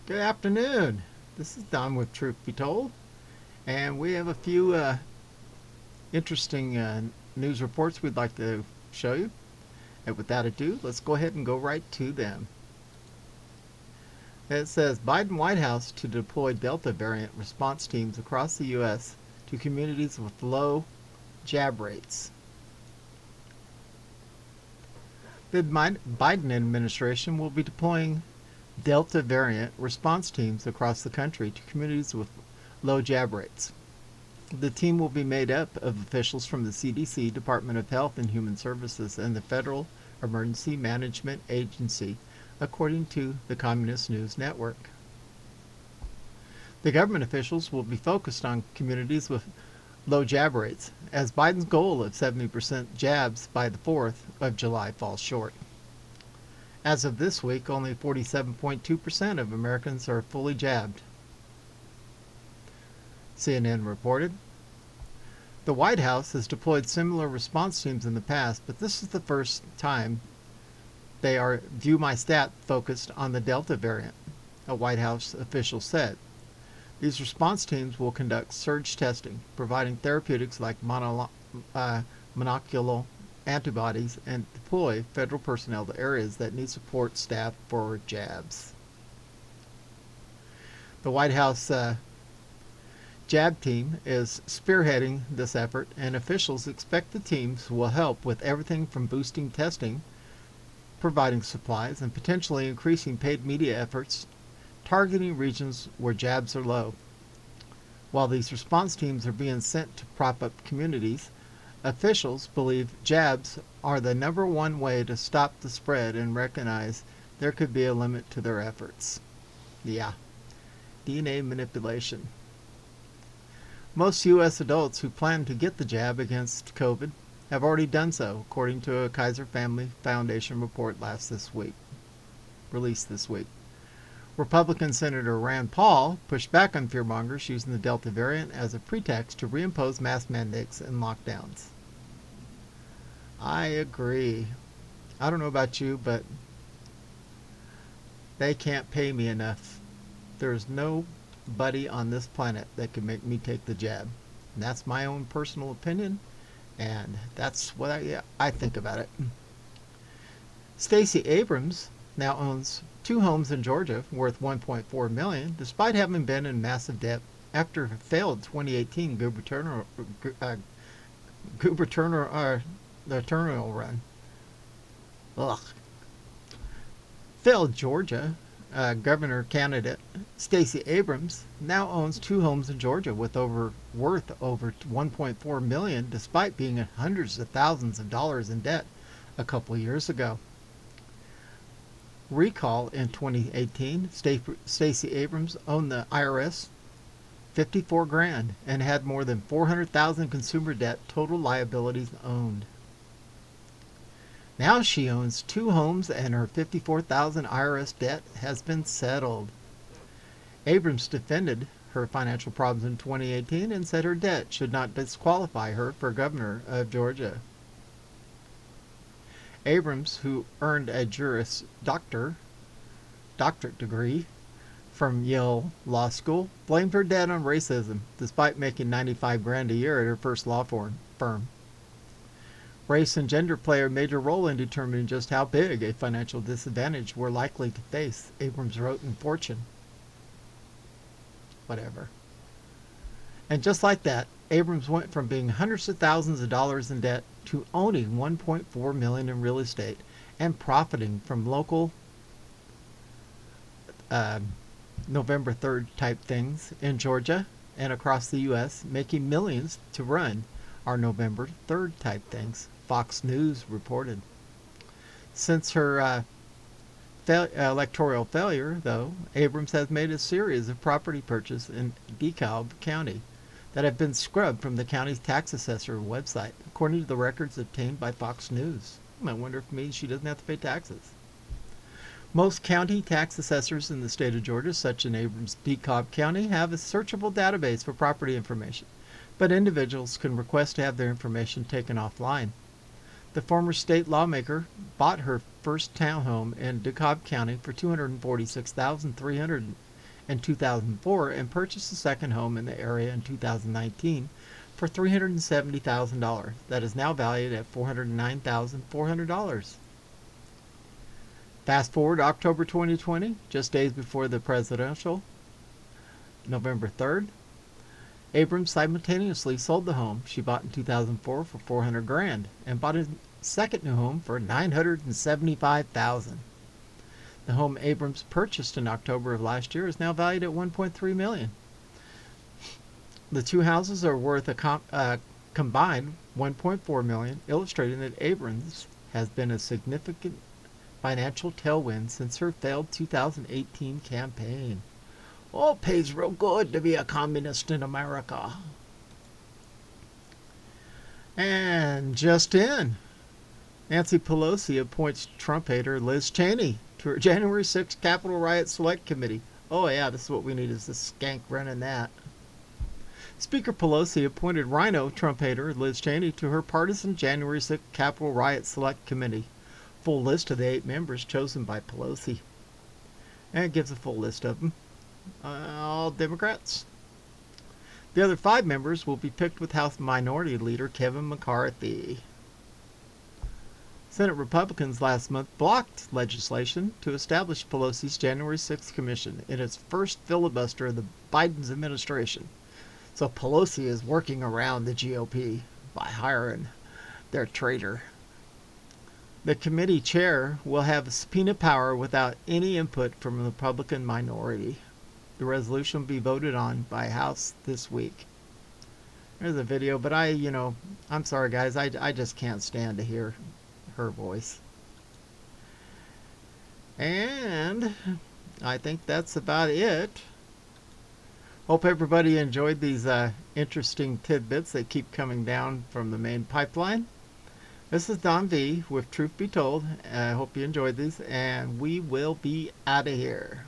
Good afternoon. This is Don with Truth Be Told, and we have a few interesting news reports we'd like to show you. And without ado, let's go ahead and go right to them. It says Biden White House to deploy Delta variant response teams across the U.S. to communities with low jab rates. The Biden administration will be deploying Delta variant response teams across the country to communities with low jab rates. The team will be made up of officials from the CDC, Department of Health and Human Services, and the Federal Emergency Management Agency, according to the Communist News Network. The government officials will be focused on communities with low jab rates, as Biden's goal of 70% jabs by the 4th of July falls short. As of this week, only 47.2% of Americans are fully jabbed. CNN reported. The White House has deployed similar response teams in the past, but this is the first time they are View My Stat focused on the Delta variant, a White House official said. These response teams will conduct surge testing, providing therapeutics like monoclonal antibodies, and deploy federal personnel to areas that need support staff for jabs. The White House jab team is spearheading this effort, and officials expect the teams will help with everything from boosting testing, providing supplies, and potentially increasing paid media efforts targeting regions where jabs are low. While these response teams are being sent to prop up communities, officials believe jabs are the number one way to stop the spread and recognize there could be a limit to their efforts. Yeah, DNA manipulation. Most U.S. adults who plan to get the jab against COVID have already done so, according to a Kaiser Family Foundation report released this week. Republican Senator Rand Paul pushed back on fearmongers using the Delta variant as a pretext to reimpose mask mandates and lockdowns. I agree. I don't know about you, but they can't pay me enough. There's nobody on this planet that can make me take the jab. And that's my own personal opinion, and that's what I think about it. Stacey Abrams now owns 2 homes in Georgia worth $1.4 million, despite having been in massive debt after a failed 2018 gubernatorial run. Ugh. Failed Georgia governor candidate Stacey Abrams now owns 2 homes in Georgia worth over $1.4 million, despite being in hundreds of thousands of dollars in debt a couple years ago. Recall in 2018, Stacey Abrams owned the IRS $54,000 and had more than $400,000 consumer debt total liabilities owned. Now she owns 2 homes and her $54,000 IRS debt has been settled. Abrams defended her financial problems in 2018 and said her debt should not disqualify her for governor of Georgia. Abrams, who earned a Juris Doctorate degree from Yale Law School, blamed her debt on racism, despite making $95,000 a year at her first law firm. Race and gender play a major role in determining just how big a financial disadvantage we're likely to face, Abrams wrote in Fortune. Whatever. And just like that, Abrams went from being hundreds of thousands of dollars in debt to owning $1.4 million in real estate and profiting from local November 3rd type things in Georgia and across the U.S., making millions to run our November 3rd type things, Fox News reported. Since her electoral failure, though, Abrams has made a series of property purchases in DeKalb County that have been scrubbed from the county's tax assessor website, according to the records obtained by Fox News. I wonder if it means she doesn't have to pay taxes. Most county tax assessors in the state of Georgia, such as Abrams' DeKalb County, have a searchable database for property information, but individuals can request to have their information taken offline. The former state lawmaker bought her first townhome in DeKalb County for $246,300 in 2004 and purchased a second home in the area in 2019 for $370,000. That is now valued at $409,400. Fast forward to October 2020, just days before the presidential, November 3rd. Abrams simultaneously sold the home she bought in 2004 for $400,000 and bought a second new home for $975,000. The home Abrams purchased in October of last year is now valued at $1.3 million. The two houses are worth a combined $1.4 million, illustrating that Abrams has been a significant financial tailwind since her failed 2018 campaign. Oh, it pays real good to be a communist in America. And just in, Nancy Pelosi appoints Trump hater Liz Cheney to her January 6th Capitol Riot Select Committee. Oh yeah, this is what we need, is this skank running that. Speaker Pelosi appointed Rhino Trump hater Liz Cheney to her partisan January 6th Capitol Riot Select Committee. Full list of the 8 members chosen by Pelosi. And it gives a full list of them. All Democrats. The other 5 members will be picked with House Minority Leader Kevin McCarthy. Senate Republicans last month blocked legislation to establish Pelosi's January 6th commission in its first filibuster of the Biden's administration. So Pelosi is working around the GOP by hiring their traitor. The committee chair will have subpoena power without any input from the Republican minority. The resolution will be voted on by House this week. There's a video, but I'm sorry guys, I just can't stand to hear her voice. And I think that's about it. Hope everybody enjoyed these interesting tidbits that keep coming down from the main pipeline. This is Don V with Truth Be Told. I hope you enjoyed these, and we will be out of here.